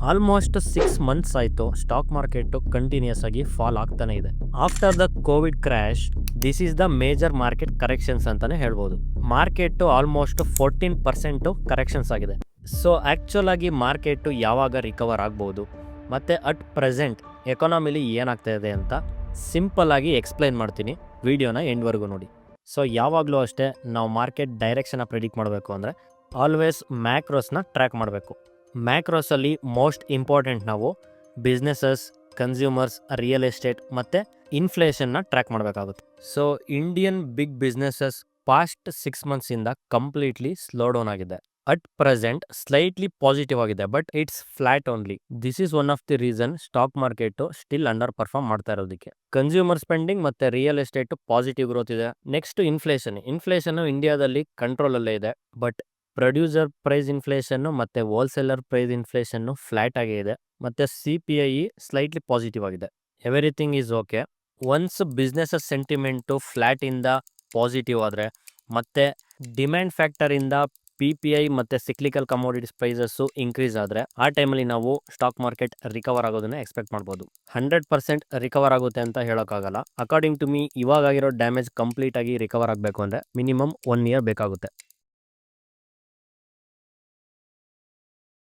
Almost 6 months ಆಯಿತು stock market continuous ಆಗಿ fall ಆಗ್ತಾನೆ ಇದೆ. After the Covid crash this is the major market corrections ಅಂತಾನೆ ಹೇಳ್ಬೋದು. ಮಾರ್ಕೆಟು ಆಲ್ಮೋಸ್ಟ್ 14% ಕರೆಕ್ಷನ್ಸ್ ಆಗಿದೆ. ಸೊ ಆ್ಯಕ್ಚುಲ್ ಆಗಿ ಮಾರ್ಕೆಟು ಯಾವಾಗ ರಿಕವರ್ ಆಗ್ಬೋದು ಮತ್ತು ಅಟ್ ಪ್ರೆಸೆಂಟ್ ಎಕಾನಮಿಲಿ ಏನಾಗ್ತಾ ಇದೆ ಅಂತ ಸಿಂಪಲ್ ಆಗಿ ಎಕ್ಸ್ಪ್ಲೈನ್ ಮಾಡ್ತೀನಿ, ವಿಡಿಯೋನ ಎಂಡ್ವರೆಗೂ ನೋಡಿ. ಸೊ ಯಾವಾಗಲೂ ಅಷ್ಟೇ ನಾವು ಮಾರ್ಕೆಟ್ ಡೈರೆಕ್ಷನ್ನ ಪ್ರಿಡಿಕ್ಟ್ ಮಾಡಬೇಕು ಅಂದರೆ ಆಲ್ವೇಸ್ ಮ್ಯಾಕ್ರೋಸ್ನ ಟ್ರ್ಯಾಕ್ ಮಾಡಬೇಕು. ಮ್ಯಾಕ್ರೋಸಲ್ಲಿ ಮೋಸ್ಟ್ ಇಂಪಾರ್ಟೆಂಟ್ ನಾವು ಬಿಸ್ನೆಸಸ್, ಕನ್ಸ್ಯೂಮರ್ಸ್, ರಿಯಲ್ ಎಸ್ಟೇಟ್ ಮತ್ತು ಇನ್ಫ್ಲೇಷನ್ನ ಟ್ರ್ಯಾಕ್ ಮಾಡಬೇಕಾಗುತ್ತೆ. So Indian big businesses past 6 ಮಂತ್ಸಿಂದ ಕಂಪ್ಲೀಟ್ಲಿ ಸ್ಲೋ ಡೌನ್ ಆಗಿದೆ. ಅಟ್ ಪ್ರೆಸೆಂಟ್ ಸ್ಲೈಟ್ಲಿ ಪಾಸಿಟಿವ್ ಆಗಿದೆ, but it's flat only. This is one of the reason stock market still under perform ಮಾಡ್ತಾ ಇರೋದಕ್ಕೆ. Consumer spending ಮತ್ತು real estate positive growth ಇದೆ. Next inflation ಇಂಡಿಯಾದಲ್ಲಿ ಕಂಟ್ರೋಲಲ್ಲೇ ಇದೆ, ಬಟ್ ಪ್ರೊಡ್ಯೂಸರ್ ಪ್ರೈಸ್ ಇನ್ಫ್ಲೇಷನ್ನು ಮತ್ತು ಹೋಲ್ಸೇಲರ್ ಪ್ರೈಸ್ ಇನ್ಫ್ಲೇಷನ್ನು ಫ್ಲ್ಯಾಟ್ ಆಗೇ ಇದೆ. ಮತ್ತು CPI ಸ್ಲೈಟ್ಲಿ ಪಾಸಿಟಿವ್ ಆಗಿದೆ. Everything is okay. Once businesses sentiment ಫ್ಲ್ಯಾಟಿಂದ ಪಾಸಿಟಿವ್ ಆದರೆ ಮತ್ತು ಡಿಮ್ಯಾಂಡ್ ಫ್ಯಾಕ್ಟರಿಂದ PPI ಮತ್ತು ಸಿಕ್ಲಿಕಲ್ ಕಮೋಡಿಟೀಸ್ ಪ್ರೈಸಸ್ಸು ಇನ್ಕ್ರೀಸ್ ಆದರೆ ಆ ಟೈಮಲ್ಲಿ ನಾವು ಸ್ಟಾಕ್ ಮಾರ್ಕೆಟ್ ರಿಕವರ್ ಆಗೋದನ್ನ ಎಕ್ಸ್ಪೆಕ್ಟ್ ಮಾಡ್ಬೋದು. 100% ರಿಕವರ್ ಆಗುತ್ತೆ ಅಂತ ಹೇಳೋಕ್ಕಾಗಲ್ಲ. ಅಕಾರ್ಡಿಂಗ್ ಟು ಮೀ ಇವಾಗಾಗಿರೋ ಡ್ಯಾಮೇಜ್ ಕಂಪ್ಲೀಟಾಗಿ ರಿಕವರ್ ಆಗಬೇಕು ಅಂದರೆ ಮಿನಿಮಮ್ 1 ಇಯರ್ ಬೇಕಾಗುತ್ತೆ.